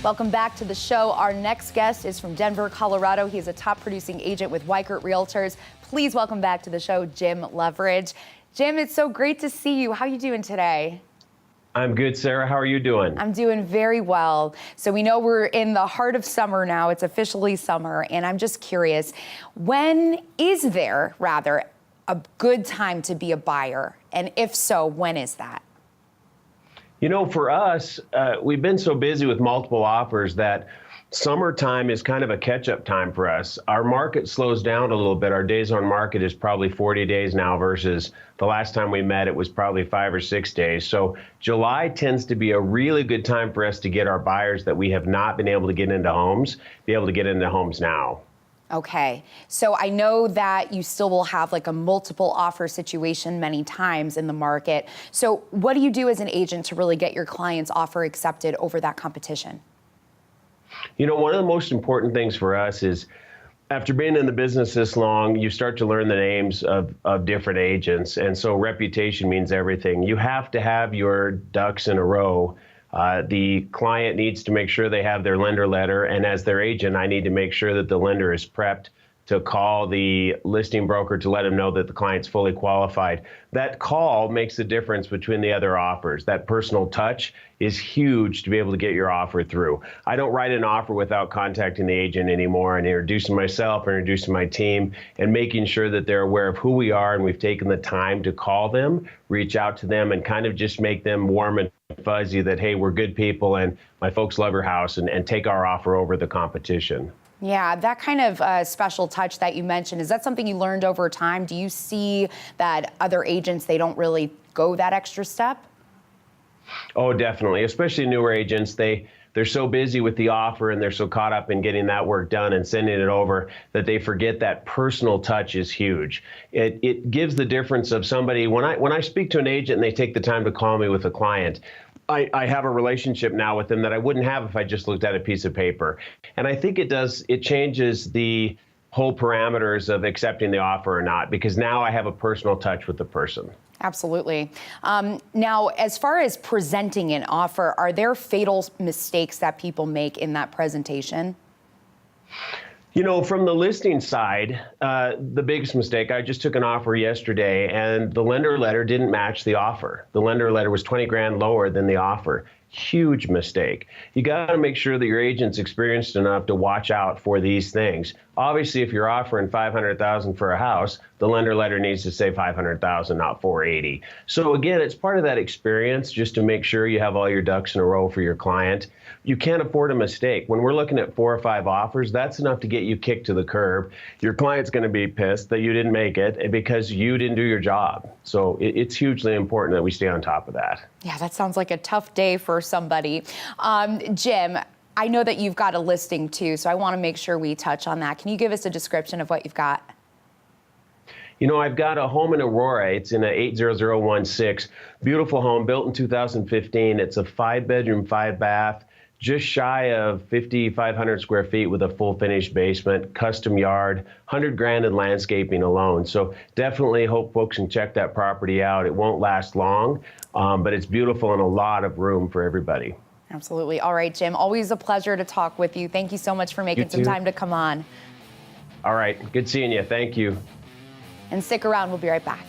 Welcome back to the show. Our next guest is from Denver, Colorado. He is a top producing agent with Weikert Realtors. Please welcome back to the show, Jim Loveridge. Jim, it's so great to see you. How are you doing today? I'm good, Sarah. How are you doing? I'm doing very well. So we know we're in the heart of summer now. It's officially summer, and I'm just curious, is there a good time to be a buyer? And if so, when is that? You know, for us, we've been so busy with multiple offers that summertime is kind of a catch-up time for us. Our market slows down a little bit. Our days on market is probably 40 days now versus the last time we met, it was probably 5 or 6 days. So July tends to be a really good time for us to get our buyers that we have not been able to get into homes, be able to get into homes now. Okay, so I know that you still will have like a multiple offer situation many times in the market. So what do you do as an agent to really get your client's offer accepted over that competition? You know, one of the most important things for us is after being in the business this long, you start to learn the names of different agents. And so reputation means everything. You have to have your ducks in a row. The client needs to make sure they have their lender letter, and as their agent, I need to make sure that the lender is prepped to call the listing broker to let them know that the client's fully qualified. That call makes the difference between the other offers. That personal touch is huge to be able to get your offer through. I don't write an offer without contacting the agent anymore and introducing myself, introducing my team, and making sure that they're aware of who we are, and we've taken the time to call them, reach out to them, and kind of just make them warm and fuzzy that, hey, we're good people and my folks love your house, and take our offer over the competition. Yeah, that kind of special touch that you mentioned, is that something you learned over time? Do you see that other agents, they don't really go that extra step? Oh, definitely, especially newer agents. They're so busy with the offer and they're so caught up in getting that work done and sending it over that they forget that personal touch is huge. It gives the difference of somebody, when I speak to an agent and they take the time to call me with a client, I have a relationship now with them that I wouldn't have if I just looked at a piece of paper. And I think it changes the whole parameters of accepting the offer or not, because now I have a personal touch with the person. Absolutely. Now, as far as presenting an offer, are there fatal mistakes that people make in that presentation? You know, from the listing side, the biggest mistake, I just took an offer yesterday and the lender letter didn't match the offer. The lender letter was 20 grand lower than the offer. Huge mistake. You got to make sure that your agent's experienced enough to watch out for these things. Obviously, if you're offering $500,000 for a house, the lender letter needs to say $500,000, not $480,000. So again, it's part of that experience just to make sure you have all your ducks in a row for your client. You can't afford a mistake. When we're looking at 4 or 5 offers, that's enough to get you kicked to the curb. Your client's going to be pissed that you didn't make it because you didn't do your job. So it's hugely important that we stay on top of that. Yeah, that sounds like a tough day for somebody. Jim, I know that you've got a listing too, so I want to make sure we touch on that. Can you give us a description of what you've got? You know, I've got a home in Aurora. It's in a 80016. Beautiful home, built in 2015. It's a 5-bedroom, 5-bath, just shy of 5,500 square feet with a full finished basement, custom yard, 100 grand in landscaping alone. So definitely hope folks can check that property out. It won't last long, but it's beautiful and a lot of room for everybody. Absolutely. All right, Jim, always a pleasure to talk with you. Thank you so much for making some time to come on. All right, good seeing you. Thank you. And stick around, we'll be right back.